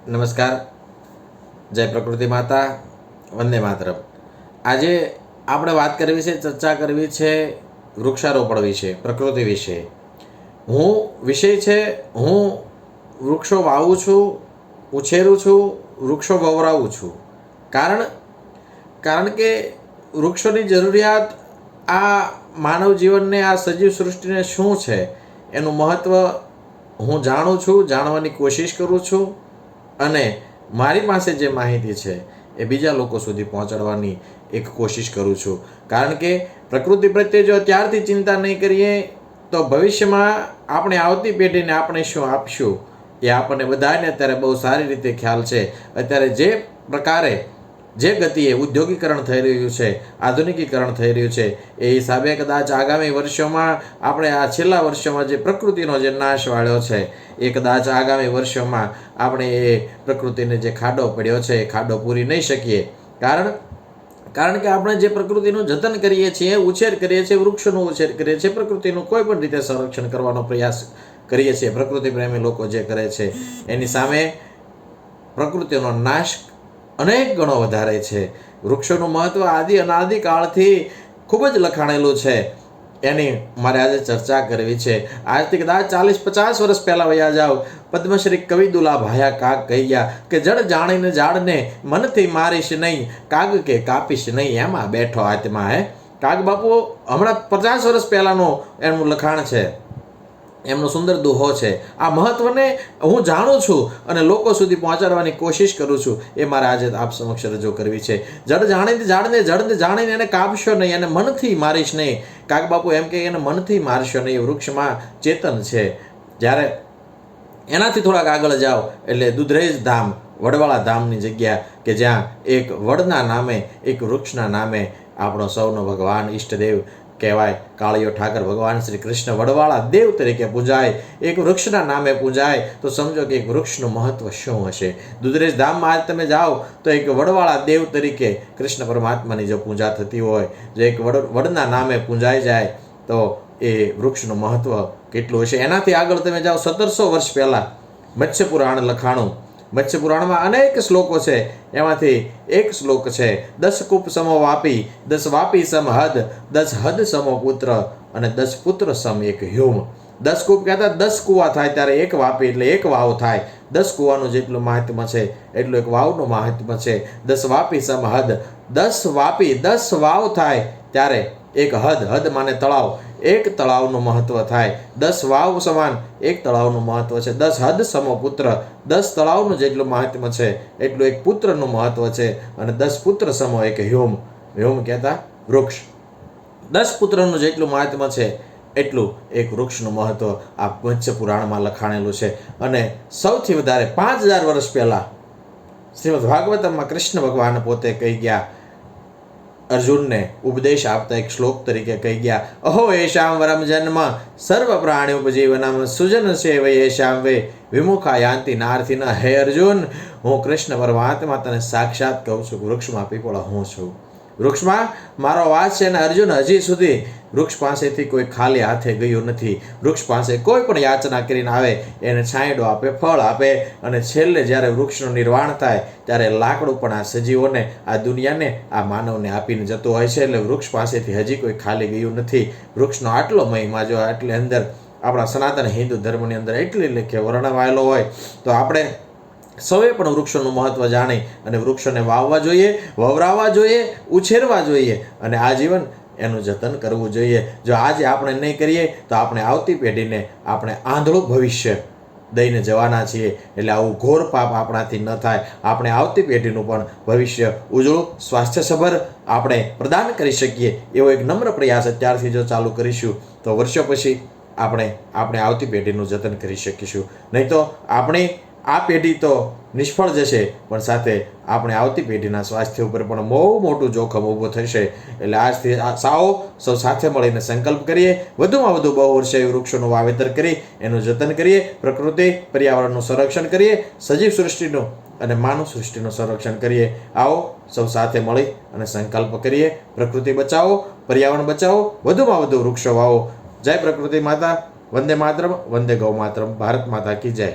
નમસ્કાર. જય પ્રકૃતિ માતા, વંદે માતરમ. આજે આપણે વાત કરવી છે, ચર્ચા કરવી છે વૃક્ષારોપણ વિશે, પ્રકૃતિ વિશે. હું વૃક્ષો વાવું છું, ઉછેરું છું, વૃક્ષો વવરાવું છું. કારણ કે વૃક્ષોની જરૂરિયાત આ માનવ જીવનને, આ સજીવ સૃષ્ટિને શું છે એનું મહત્ત્વ હું જાણું છું, જાણવાની કોશિશ કરું છું અને મારી પાસે જે માહિતી છે એ બીજા લોકો સુધી પહોંચાડવાની એક કોશિશ કરું છું. કારણ કે પ્રકૃતિ પ્રત્યે જો અત્યારથી ચિંતા નહીં કરીએ તો ભવિષ્યમાં આપણે આવતી પેઢીને આપણે શું આપશું એ આપણને બધાને અત્યારે બહુ સારી રીતે ખ્યાલ છે. અત્યારે જે પ્રકારે જે ગતિએ ઉદ્યોગીકરણ થઈ રહ્યું છે, આધુનિકીકરણ થઈ રહ્યું છે, એ હિસાબે કદાચ આગામી વર્ષોમાં આપણે આ છેલ્લા વર્ષોમાં જે પ્રકૃતિનો જે નાશ વાળ્યો છે એ કદાચ આગામી વર્ષોમાં આપણે એ પ્રકૃતિને જે ખાડો પડ્યો છે એ ખાડો પૂરી નહીં શકીએ. કારણ કે આપણે જે પ્રકૃતિનું જતન કરીએ છીએ, ઉછેર કરીએ છીએ, વૃક્ષોનો ઉછેર કરીએ છીએ, પ્રકૃતિનું કોઈ પણ રીતે સંરક્ષણ કરવાનો પ્રયાસ કરીએ છીએ, પ્રકૃતિ પ્રેમી લોકો જે કરે છે એની સામે પ્રકૃતિનો નાશ અનેક ગણો વધારે છે. વૃક્ષોનું મહત્વ અનાદિકાળથી ખૂબ જ લખાણેલું છે. એની મારે આજે ચર્ચા કરવી છે. આજથી કદાચ 40-50 વર્ષ પહેલાં વયા જાઓ, પદ્મશ્રી કવિ દુલા ભાયા કાગ કહી ગયા કે જળ જાણીને ઝાડને મનથી મારીશ નહીં, કાગ કે કાપીશ નહીં, એમાં બેઠો આત્મા. કાગ બાપુ હમણાં 50 વર્ષ પહેલાંનું એનું લખાણ છે, એમનો સુંદર દોહો છે. આ મહત્વને હું જાણું છું અને લોકો સુધી પહોંચાડવાની કોશિશ કરું છું. એ મારે આજે આપ સમક્ષ રજૂ કરવી છે. જડ જાણીને એને કાપશો નહીં, એને મનથી મારીશ નહીં. કાગ બાપુ એમ કે એને મનથી મારશો નહીં. વૃક્ષમાં ચેતન છે. જ્યારે એનાથી થોડાક આગળ જાઓ એટલે દુધરેજ ધામ, વડવાળા ધામની જગ્યા કે જ્યાં એક વડના નામે, એક વૃક્ષના નામે આપણો સૌનો ભગવાન ઈષ્ટદેવ કહેવાય કાળિયો ઠાકર ભગવાન શ્રી કૃષ્ણ વડવાળા દેવ તરીકે પૂજાય, એક વૃક્ષના નામે પૂજાય તો સમજો કે એક વૃક્ષનું મહત્વ શું હશે. દુધરેજ ધામમાં આજ તમે જાઓ તો એક વડવાળા દેવ તરીકે કૃષ્ણ પરમાત્માની જો પૂજા થતી હોય, જો એક વડના નામે પૂજાઈ જાય તો એ વૃક્ષનું મહત્વ કેટલું હશે. એનાથી આગળ તમે જાઓ 1700 વર્ષ પહેલાં મત્સ્ય પુરાણ લખાણું. મત્સ્ય પુરાણમાં અનેક શ્લોકો છે. એમાંથી એક શ્લોક છે 10 કૂપ સમો વાપી, 10 વાપી સમ હદ, 10 હદ સમો પુત્ર અને 10 પુત્ર સમ એક હ્યુમ. 10 કૂપ કહેતા 10 કૂવા થાય ત્યારે એક વાપી એટલે એક વાવ થાય. 10 કૂવાનું જેટલું મહાત્મ્ય છે એટલું એક વાવનું મહાત્મ્ય છે. 10 વાપી સમ હદ, 10 વાપી 10 વાવ થાય ત્યારે એક હદ માને તળાવ, એક તળાવનું મહત્વ થાય. 10 વાવ સમાન એક તળાવનું મહત્વ છે. 10 હદ સમો પુત્ર, 10 તળાવનું જેટલું મહાત્મ્ય છે એટલું એક પુત્રનું મહત્વ છે. અને 10 પુત્ર સમો એક હ્યુમ કહેતા વૃક્ષ. 10 પુત્રનું જેટલું મહાત્મ્ય છે એટલું એક વૃક્ષનું મહત્વ આ મત્સ્ય પુરાણમાં લખાણેલું છે. અને સૌથી વધારે 5000 વર્ષ પહેલાં શ્રીમદ ભાગવતમમાં કૃષ્ણ ભગવાન પોતે કહી ગયા, અર્જુનને ઉપદેશ આપતા એક શ્લોક તરીકે કહી ગયા, અહો એશામ વરમ જન્મ સર્વ પ્રાણી ઉપજીવનમ સુજન સેવ એશામ વે વિમુખા યાંતિ નાર્થિન. હે અર્જુન, હું કૃષ્ણ પરમાત્મા તને સાક્ષાત કહું છું, વૃક્ષમાં પીપળો હું છું. વૃક્ષમાં મારો વાસ છે. અને અર્જુન હજી સુધી વૃક્ષ પાસેથી કોઈ ખાલી હાથે ગયું નથી. વૃક્ષ પાસે કોઈ પણ યાચના કરીને આવે એને છાંયડો આપે, ફળ આપે અને છેલ્લે જ્યારે વૃક્ષનું નિર્વાણ થાય ત્યારે લાકડું પણ આ સજીવોને, આ દુનિયાને, આ માનવને આપીને જતું હોય છે. એટલે વૃક્ષ પાસેથી હજી કોઈ ખાલી ગયું નથી. વૃક્ષનો આટલો મહિમા જો આટલી અંદર આપણા સનાતન હિન્દુ ધર્મની અંદર એટલી લેખે વર્ણવાયેલો હોય તો આપણે સૌએ પણ વૃક્ષોનું મહત્વ જાણી અને વૃક્ષોને વાવવા જોઈએ, વવરાવવા જોઈએ, ઉછેરવા જોઈએ અને આજીવન એનું જતન કરવું જોઈએ. જો આજે આપણે નહીં કરીએ તો આપણે આવતી પેઢીને આપણે આંધળું ભવિષ્ય દઈને જવાના છીએ. એટલે આવું ઘોર પાપ આપણાથી ન થાય. આપણે આવતી પેઢીનું પણ ભવિષ્ય ઉજળું, સ્વાસ્થ્યસભર આપણે પ્રદાન કરી શકીએ એવો એક નમ્ર પ્રયાસ અત્યારથી જો ચાલુ કરીશું તો વર્ષો પછી આપણે આવતી પેઢીનું જતન કરી શકીશું. નહીં તો આપણી આ પેઢી તો નિષ્ફળ જશે, પણ સાથે આપણે આવતી પેઢીના સ્વાસ્થ્ય ઉપર પણ બહુ મોટું જોખમ ઊભું થશે. એટલે આજથી સૌ સાથે મળીને સંકલ્પ કરીએ, વધુમાં વધુ બહુવર્ષીય વૃક્ષોનું વાવેતર કરી એનું જતન કરીએ, પ્રકૃતિ પર્યાવરણનું સંરક્ષણ કરીએ, સજીવ સૃષ્ટિનું અને માનવ સૃષ્ટિનું સંરક્ષણ કરીએ. આવો સૌ સાથે મળી અને સંકલ્પ કરીએ. પ્રકૃતિ બચાવો, પર્યાવરણ બચાવો, વધુમાં વધુ વૃક્ષો વાવો. જય પ્રકૃતિ માતા, વંદે માતરમ, વંદે ગૌ માતરમ. ભારત માતા કી જય.